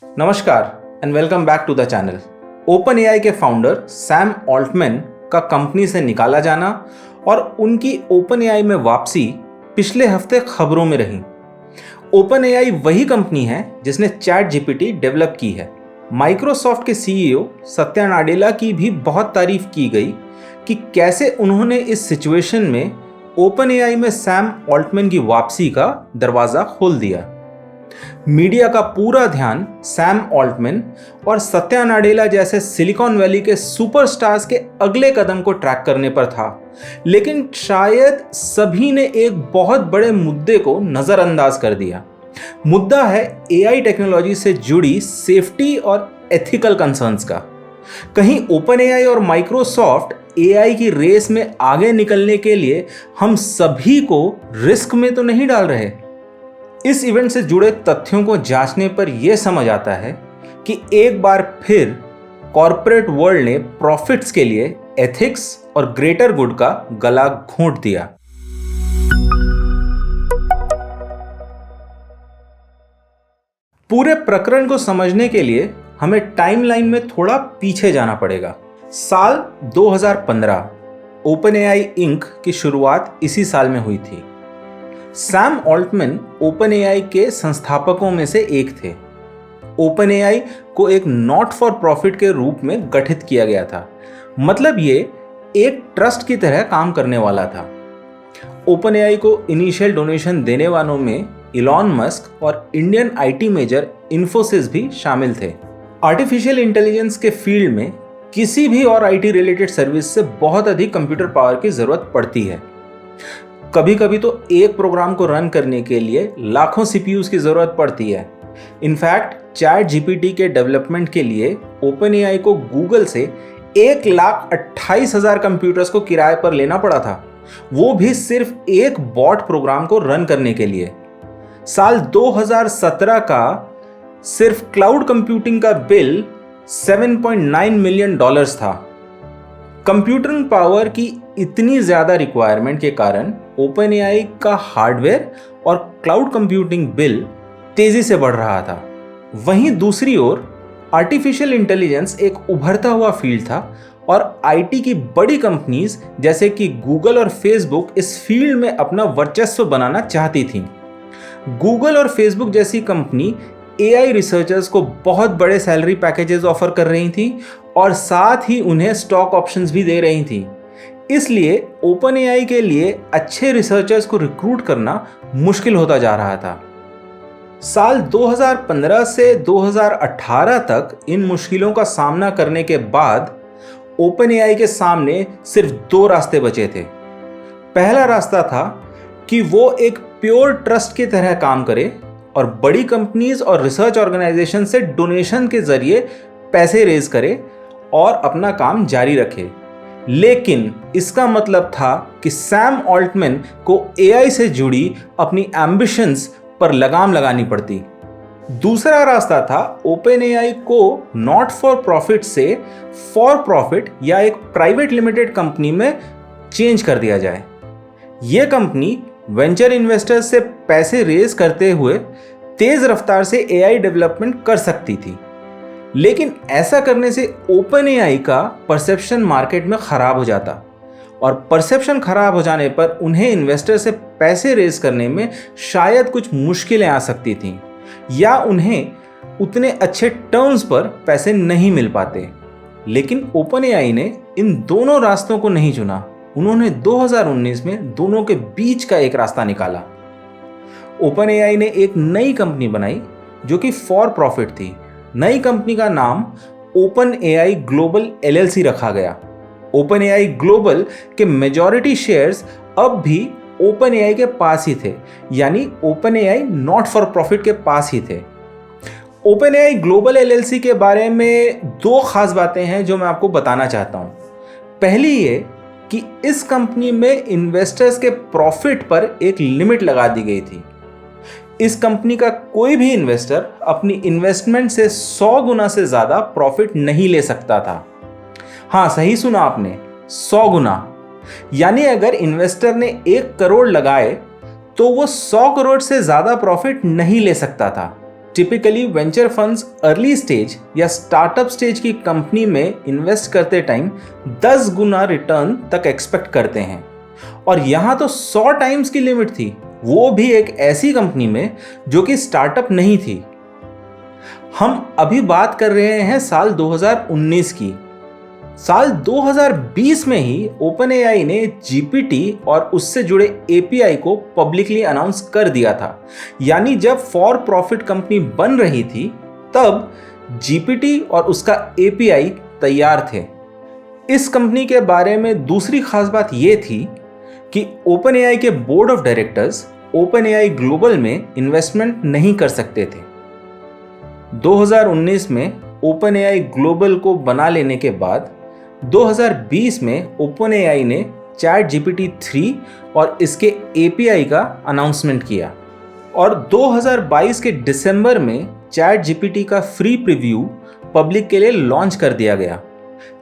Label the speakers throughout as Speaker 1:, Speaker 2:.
Speaker 1: नमस्कार and welcome back to the channel. Open AI के founder Sam Altman का company से निकाला जाना और उनकी ओपन एआई में वापसी पिछले हफ्ते खबरों में रही। ओपन एआई वही कंपनी है जिसने चैट जीपीटी डेवलप की है। माइक्रोसॉफ्ट के सीईओ सत्या नाडेला की भी बहुत तारीफ की गई कि कैसे उन्होंने इस सिचुएशन में ओपन एआई में सैम ऑल्टमैन की वापसी का दरवाजा खोल दिया। मीडिया का पूरा ध्यान सैम ऑल्टमैन और सत्या नाडेला जैसे सिलिकॉन वैली के सुपरस्टार्स के अगले कदम को ट्रैक करने पर था, लेकिन शायद सभी ने एक बहुत बड़े मुद्दे को नजरअंदाज कर दिया। मुद्दा है एआई टेक्नोलॉजी से जुड़ी सेफ्टी और एथिकल कंसर्न्स का। कहीं ओपन एआई और माइक्रोसॉफ्ट एआई की रेस में आगे निकलने के लिए हम सभी को रिस्क में तो नहीं डाल रहे। इस इवेंट से जुड़े तथ्यों को जांचने पर यह समझ आता है कि एक बार फिर कॉर्पोरेट वर्ल्ड ने प्रॉफिट्स के लिए एथिक्स और ग्रेटर गुड का गला घोंट दिया। पूरे प्रकरण को समझने के लिए हमें टाइमलाइन में थोड़ा पीछे जाना पड़ेगा। साल 2015 ओपन एआई इंक की शुरुआत इसी साल में हुई थी। सैम ऑल्टमैन ओपन एआई के संस्थापकों में से एक थे। ओपन एआई को एक नॉट फॉर प्रॉफिट के रूप में गठित किया गया था, मतलब ये एक ट्रस्ट की तरह काम करने वाला था। ओपन एआई को इनिशियल डोनेशन देने वालों में इलॉन मस्क और इंडियन आईटी मेजर इन्फोसिस भी शामिल थे। आर्टिफिशियल इंटेलिजेंस के फील्ड में किसी भी और आईटी रिलेटेड सर्विस से बहुत अधिक कंप्यूटर पावर की जरूरत पड़ती है। कभी कभी तो एक प्रोग्राम को रन करने के लिए लाखों सीपीयूज की जरूरत पड़ती है। इनफैक्ट चैट जीपीटी के डेवलपमेंट के लिए ओपन एआई को गूगल से 1,28,000 कंप्यूटर्स को किराए पर लेना पड़ा था, वो भी सिर्फ एक बॉट प्रोग्राम को रन करने के लिए। साल 2017 का सिर्फ क्लाउड कंप्यूटिंग का बिल $7.9 मिलियन था। कंप्यूटिंग पावर की इतनी ज्यादा रिक्वायरमेंट के कारण ओपन एआई का हार्डवेयर और क्लाउड कंप्यूटिंग बिल तेजी से बढ़ रहा था। वहीं दूसरी ओर आर्टिफिशियल इंटेलिजेंस एक उभरता हुआ फील्ड था और आईटी की बड़ी कंपनीज जैसे कि गूगल और फेसबुक इस फील्ड में अपना वर्चस्व बनाना चाहती थीं। गूगल और फेसबुक जैसी कंपनी एआई रिसर्चर्स को बहुत बड़े सैलरी पैकेजेस ऑफर कर रही थी और साथ ही उन्हें स्टॉक ऑप्शंस भी दे रही थी। इसलिए ओपन एआई के लिए अच्छे रिसर्चर्स को रिक्रूट करना मुश्किल होता जा रहा था। साल 2015 से 2018 तक इन मुश्किलों का सामना करने के बाद ओपन एआई के सामने सिर्फ दो रास्ते बचे थे। पहला रास्ता था कि वो एक प्योर ट्रस्ट की तरह काम करे और बड़ी कंपनीज और रिसर्च ऑर्गेनाइजेशन से डोनेशन के जरिए पैसे रेज करे और अपना काम जारी रखे। लेकिन इसका मतलब था कि सैम ऑल्टमैन को एआई से जुड़ी अपनी एम्बिशंस पर लगाम लगानी पड़ती। दूसरा रास्ता था ओपन एआई को नॉट फॉर प्रॉफिट से फॉर प्रॉफिट या एक प्राइवेट लिमिटेड कंपनी में चेंज कर दिया जाए। यह कंपनी वेंचर इन्वेस्टर्स से पैसे रेज करते हुए तेज रफ्तार से एआई डेवलपमेंट कर सकती थी, लेकिन ऐसा करने से ओपन एआई का परसेप्शन मार्केट में खराब हो जाता और परसेप्शन खराब हो जाने पर उन्हें इन्वेस्टर से पैसे रेज करने में शायद कुछ मुश्किलें आ सकती थीं या उन्हें उतने अच्छे टर्म्स पर पैसे नहीं मिल पाते। लेकिन ओपन एआई ने इन दोनों रास्तों को नहीं चुना। उन्होंने 2019 में दोनों के बीच का एक रास्ता निकाला। ओपन एआई ने एक नई कंपनी बनाई जो कि फॉर प्रॉफिट थी। नई कंपनी का नाम ओपन एआई ग्लोबल एलएलसी रखा गया। ओपन एआई ग्लोबल के मेजॉरिटी शेयर्स अब भी ओपन एआई के पास ही थे, यानी open AI not for profit के पास ही थे। ओपन एआई ग्लोबल एलएलसी के बारे में दो खास बातें हैं जो मैं आपको बताना चाहता हूं। पहली ये कि इस कंपनी में इन्वेस्टर्स के प्रॉफिट पर एक लिमिट लगा दी गई थी। इस कंपनी का कोई भी इन्वेस्टर अपनी इन्वेस्टमेंट से 100 गुना से ज्यादा प्रॉफिट नहीं ले सकता था। हां, सही सुना आपने, 100 गुना। यानी अगर इन्वेस्टर ने 1 करोड़ लगाए तो वो 100 करोड़ से ज्यादा प्रॉफिट नहीं ले सकता था। Typically venture funds early stage या स्टार्टअप स्टेज की कंपनी में इन्वेस्ट करते टाइम 10 गुना रिटर्न तक एक्सपेक्ट करते हैं, और यहां तो 100 टाइम्स की लिमिट थी, वो भी एक ऐसी कंपनी में जो कि स्टार्टअप नहीं थी। हम अभी बात कर रहे हैं साल 2019 की। साल 2020 में ही OpenAI ने GPT और उससे जुड़े API को पब्लिकली अनाउंस कर दिया था। यानी जब फॉर प्रॉफिट कंपनी बन रही थी तब GPT और उसका API तैयार थे। इस कंपनी के बारे में दूसरी खास बात यह थी कि OpenAI के board of directors OpenAI global में इन्वेस्टमेंट नहीं कर सकते थे। 2019 में OpenAI ग्लोबल को बना लेने के बाद 2020 में OpenAI ने ChatGPT 3 और इसके API का अनाउंसमेंट किया, और 2022 के दिसंबर में ChatGPT का फ्री प्रीव्यू पब्लिक के लिए लॉन्च कर दिया गया।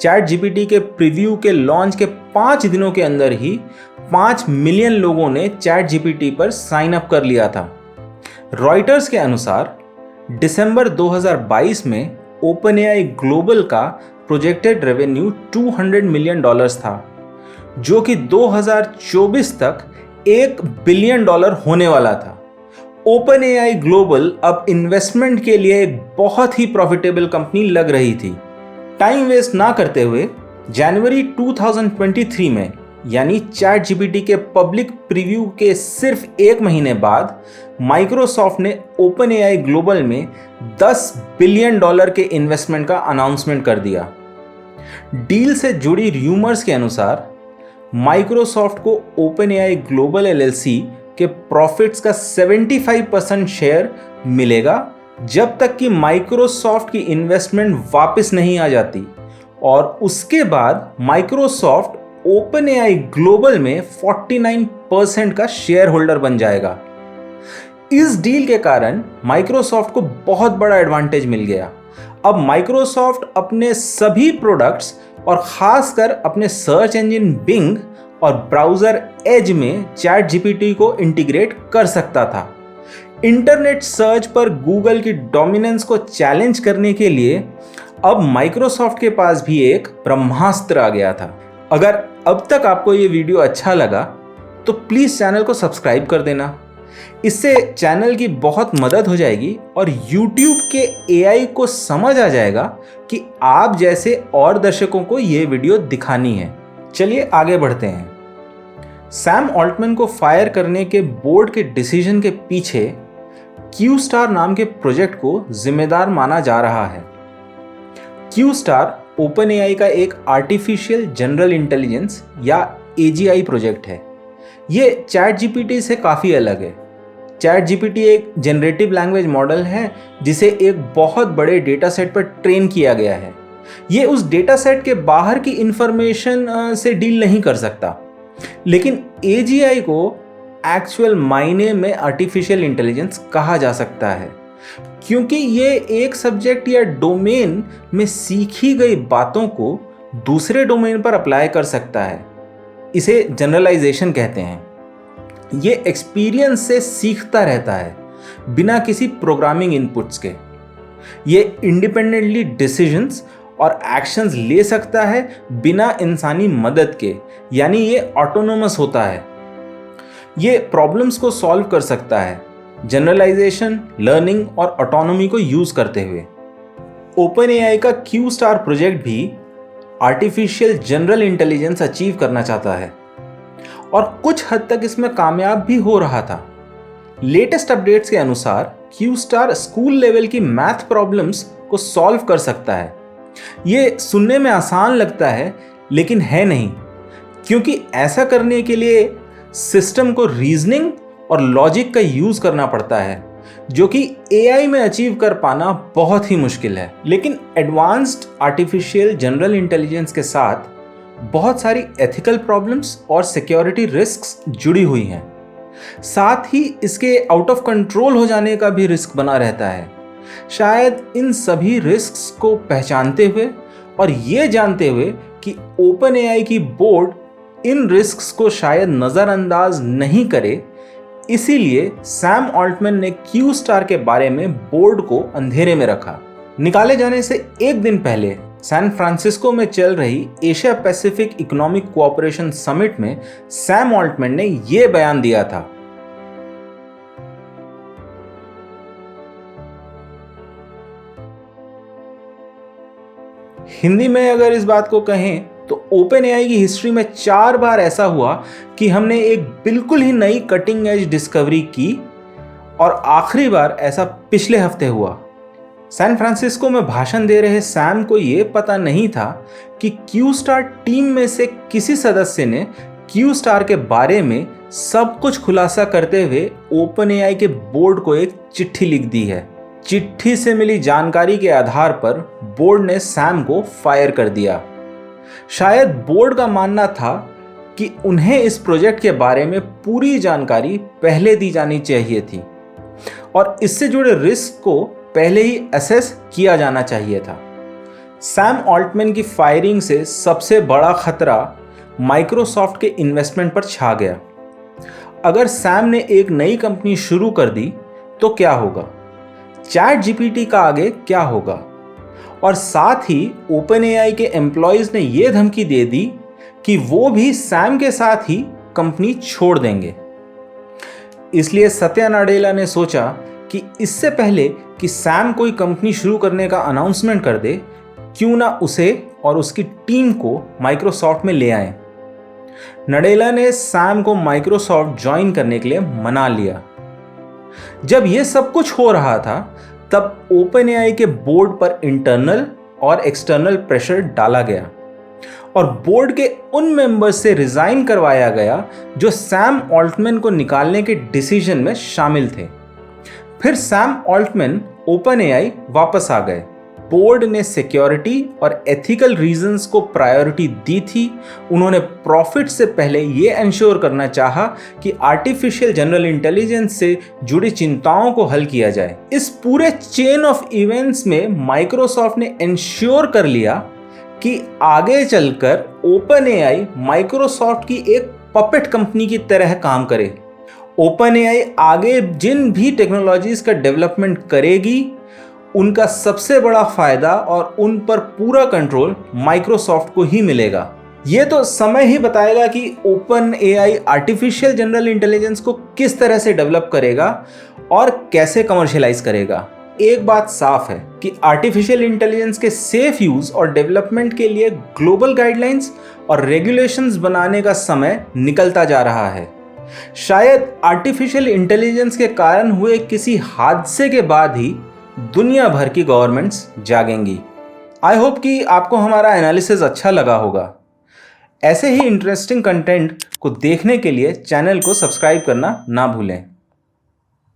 Speaker 1: ChatGPT के प्रीव्यू के लॉन्च के 5 दिनों के अंदर ही 5 मिलियन लोगों ने ChatGPT पर साइन अप कर लिया था। रॉयटर्स के अनुसार दिसंबर 2022 में OpenAI ग्लोबल का प्रोजेक्टेड रेवेन्यू $200 मिलियन था, जो कि 2024 तक $1 बिलियन होने वाला था। OpenAI ग्लोबल अब इन्वेस्टमेंट के लिए एक बहुत ही प्रॉफिटेबल कंपनी लग रही थी। टाइम वेस्ट ना करते हुए जनवरी 2023 में, यानी ChatGPT के पब्लिक प्रीव्यू के सिर्फ 1 महीने बाद, माइक्रोसॉफ्ट ने OpenAI ग्लोबल में $10 बिलियन के इन्वेस्टमेंट का अनाउंसमेंट कर दिया। डील से जुड़ी र्यूमर्स के अनुसार माइक्रोसॉफ्ट को OpenAI ग्लोबल LLC के प्रॉफिट्स का 75% शेयर मिलेगा जब तक कि माइक्रोसॉफ्ट की इन्वेस्टमेंट वापस नहीं आ जाती, और उसके बाद माइक्रोसॉफ्ट OpenAI ग्लोबल में 49% का शेयर होल्डर बन जाएगा। इस डील के कारण माइक्रोसॉफ्ट को बहुत बड़ा एडवांटेज मिल गया। अब माइक्रोसॉफ्ट अपने सभी प्रोडक्ट्स और खासकर अपने सर्च इंजन बिंग और ब्राउज़र एज में ChatGPT को इंटीग्रेट कर सकता था। इंटरनेट सर्च पर गूगल की डोमिनेंस को चैलेंज करने के लिए अब माइक्रोसॉफ्ट के पास भी एक ब्रह्मास्त्र आ गया था। अगर अब तक आपको ये वीडियो अच्छा लगा तो प्लीज़ चैनल को सब्सक्राइब कर देना। इससे चैनल की बहुत मदद हो जाएगी और YouTube के AI को समझ आ जाएगा कि आप जैसे और दर्शकों को ये वीडियो दिखानी है। चलिए आगे बढ़ते हैं। सैम ऑल्टमैन को फायर करने के बोर्ड के डिसीजन के पीछे क्यूस्टार नाम के प्रोजेक्ट को जिम्मेदार माना जा रहा है। क्यूस्टार OpenAI का एक आर्टिफिशियल जनरल इंटेलिजेंस या AGI प्रोजेक्ट है। ये ChatGPT से काफ़ी अलग है। ChatGPT एक जनरेटिव लैंग्वेज मॉडल है जिसे एक बहुत बड़े डेटा सेट पर ट्रेन किया गया है। ये उस डेटा सेट के बाहर की इंफॉर्मेशन से डील नहीं कर सकता, लेकिन AGI को एक्चुअल मायने में आर्टिफिशियल इंटेलिजेंस कहा जा सकता है, क्योंकि ये एक सब्जेक्ट या डोमेन में सीखी गई बातों को दूसरे डोमेन पर अप्लाई कर सकता है। इसे जनरलाइजेशन कहते हैं। ये एक्सपीरियंस से सीखता रहता है बिना किसी प्रोग्रामिंग इनपुट्स के। ये इंडिपेंडेंटली डिसीजंस और एक्शंस ले सकता है बिना इंसानी मदद के, यानी ये ऑटोनोमस होता है। ये प्रॉब्लम्स को सॉल्व कर सकता है जनरलाइजेशन, लर्निंग और ऑटोनॉमी को यूज करते हुए। OpenAI का क्यूस्टार प्रोजेक्ट भी आर्टिफिशियल जनरल इंटेलिजेंस अचीव करना चाहता है और कुछ हद तक इसमें कामयाब भी हो रहा था। लेटेस्ट अपडेट्स के अनुसार क्यूस्टार स्कूल लेवल की मैथ प्रॉब्लम्स को सॉल्व कर सकता है। ये सुनने में आसान लगता है लेकिन है नहीं, क्योंकि ऐसा करने के लिए सिस्टम को रीजनिंग और लॉजिक का यूज करना पड़ता है, जो कि AI में अचीव कर पाना बहुत ही मुश्किल है। लेकिन एडवांस्ड आर्टिफिशियल जनरल इंटेलिजेंस के साथ बहुत सारी एथिकल प्रॉब्लम्स और सिक्योरिटी रिस्क्स जुड़ी हुई हैं। साथ ही इसके आउट ऑफ कंट्रोल हो जाने का भी रिस्क बना रहता है। शायद इन सभी रिस्क्स को पहचानते हुए और ये जानते हुए कि OpenAI की बोर्ड इन रिस्क्स को शायद नज़रअंदाज नहीं करे, इसीलिए सैम ऑल्टमैन ने क्यू स्टार के बारे में बोर्ड को अंधेरे में रखा। निकाले जाने से एक दिन पहले सैन फ्रांसिस्को में चल रही Asia Pacific economic cooperation summit में सैम ऑल्टमैन ने यह बयान दिया था। हिंदी में अगर इस बात को कहें तो ओपन एआई की हिस्ट्री में 4 बार ऐसा हुआ कि हमने एक बिल्कुल ही नई कटिंग एज डिस्कवरी की, और आखिरी बार ऐसा पिछले हफ्ते हुआ। सैन फ्रांसिस्को में भाषण दे रहे सैम को यह पता नहीं था कि क्यू स्टार टीम में से किसी सदस्य ने क्यू स्टार के बारे में सब कुछ खुलासा करते हुए ओपन एआई के बोर्ड को एक चिट्ठी लिख दी है। चिट्ठी से मिली जानकारी के आधार पर बोर्ड ने सैम को फायर कर दिया। शायद बोर्ड का मानना था कि उन्हें इस प्रोजेक्ट के बारे में पूरी जानकारी पहले दी जानी चाहिए थी और इससे जुड़े रिस्क को पहले ही असेस किया जाना चाहिए था। सैम ऑल्टमैन की फायरिंग से सबसे बड़ा खतरा माइक्रोसॉफ्ट के इन्वेस्टमेंट पर छा गया। अगर सैम ने एक नई कंपनी शुरू कर दी तो क्या होगा, चैट जीपीटी का आगे क्या होगा, और साथ ही ओपन एआई के एम्प्लॉयज ने यह धमकी दे दी कि वो भी सैम के साथ ही कंपनी छोड़ देंगे। इसलिए सत्या नाडेला ने सोचा कि इससे पहले कि सैम कोई कंपनी शुरू करने का अनाउंसमेंट कर दे, क्यों ना उसे और उसकी टीम को माइक्रोसॉफ्ट में ले आए। नाडेला ने सैम को माइक्रोसॉफ्ट ज्वाइन करने के लिए मना लिया। जब यह सब कुछ हो रहा था तब ओपन एआई के बोर्ड पर इंटरनल और एक्सटर्नल प्रेशर डाला गया और बोर्ड के उन मेंबर्स से रिजाइन करवाया गया जो सैम ऑल्टमैन को निकालने के डिसीजन में शामिल थे। फिर सैम ऑल्टमैन ओपन एआई वापस आ गए। बोर्ड ने सिक्योरिटी और एथिकल रीजंस को प्रायोरिटी दी थी। उन्होंने प्रॉफिट से पहले यह इंश्योर करना चाहा कि आर्टिफिशियल जनरल इंटेलिजेंस से जुड़ी चिंताओं को हल किया जाए। इस पूरे चेन ऑफ इवेंट्स में माइक्रोसॉफ्ट ने इंश्योर कर लिया कि आगे चलकर ओपन एआई माइक्रोसॉफ्ट की एक पपेट कंपनी की तरह काम करे। ओपन एआई आगे जिन भी टेक्नोलॉजीज का डेवलपमेंट करेगी उनका सबसे बड़ा फायदा और उन पर पूरा कंट्रोल माइक्रोसॉफ्ट को ही मिलेगा। यह तो समय ही बताएगा कि open AI artificial general intelligence को किस तरह से डेवलप करेगा और कैसे कमर्शियलाइज करेगा। एक बात साफ है कि आर्टिफिशियल इंटेलिजेंस के सेफ यूज और डेवलपमेंट के लिए ग्लोबल गाइडलाइंस और रेगुलेशंस बनाने का समय निकलता जा रहा है। शायद आर्टिफिशियल इंटेलिजेंस के कारण हुए किसी हादसे के बाद ही दुनिया भर की गवर्नमेंट्स जागेंगी। आई होप कि आपको हमारा एनालिसिस अच्छा लगा होगा। ऐसे ही इंटरेस्टिंग कंटेंट को देखने के लिए चैनल को सब्सक्राइब करना ना भूलें।